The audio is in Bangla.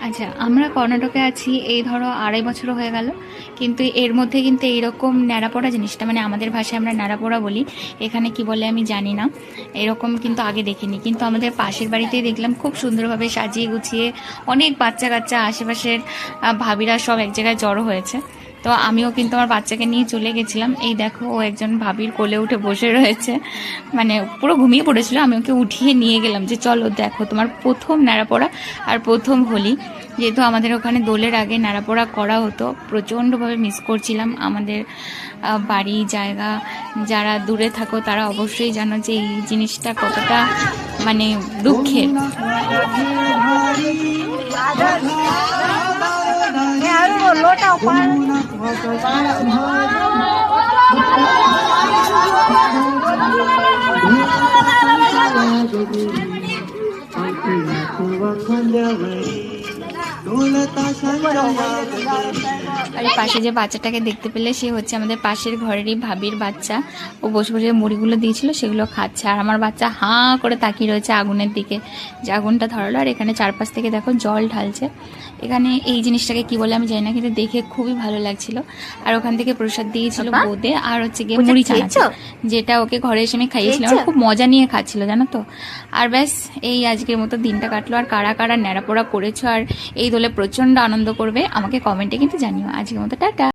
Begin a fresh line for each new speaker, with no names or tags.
আচ্ছা, আমরা কর্ণাটকে আছি এই ধরো 2.5 বছর হয়ে গেল, কিন্তু এর মধ্যে কিন্তু এইরকম ন্যাড়াপোড়া জিনিসটা, মানে আমাদের ভাষায় আমরা ন্যাড়াপোড়া বলি, এখানে কি বলে আমি জানি না, এরকম কিন্তু আগে দেখিনি। কিন্তু আমাদের পাশের বাড়িতেই দেখলাম খুব সুন্দরভাবে সাজিয়ে গুছিয়ে অনেক বাচ্চা কাচ্চা আশেপাশের ভাবিরা সব এক জায়গায় জড়ো হয়েছে। তো আমিও কিন্তু আমার বাচ্চাকে নিয়ে চলে গেছিলাম। এই দেখো, ও একজন ভাবির কোলে উঠে বসে রয়েছে, মানে পুরো ঘুমিয়ে পড়েছিল। আমি ওকে উঠিয়ে নিয়ে গেলাম যে চলো দেখো তোমার প্রথম ন্যাড়াপোড়া আর প্রথম হোলি। যেহেতু আমাদের ওখানে দোলের আগে ন্যাড়াপোড়া করা হতো, প্রচণ্ডভাবে মিস করছিলাম আমাদের বাড়ি জায়গা। যারা দূরে থাকো তারা অবশ্যই জানো যে এই জিনিসটা কতটা মানে দুঃখের। আর এই পাশে যে বাচ্চাটাকে দেখতে পেলে, সে হচ্ছে আমাদের পাশের ঘরেরই ভাবির বাচ্চা। ও বসে বসে মুড়িগুলো দিয়েছিল, সেগুলো খাচ্ছে। আর আমার বাচ্চা হাঁ করে তাকিয়ে রয়েছে আগুনের দিকে, যে আগুনটা ধরালো। আর এখানে চারপাশ থেকে দেখো জল ঢালছে। এখানে এই জিনিসটাকে কি বলে আমি জানি না, কিন্তু দেখে খুবই ভালো লাগছিল। আর ওখান থেকে প্রসাদ দিয়েছিল বোঁদে, আর হচ্ছে গিয়ে মুড়ি ছানাচা, যেটা ওকে ঘরে এসে আমি খাইয়েছিলাম। আর খুব মজা নিয়ে খাচ্ছিল জানো তো। আর ব্যাস, এই আজকের মতো দিনটা কাটলো। আর কারা কারা ন্যাড়াপোড়া করেছো আর এই দোলে প্রচণ্ড আনন্দ করবে আমাকে কমেন্টে কিন্তু জানিও। আজকের মতো টাটা।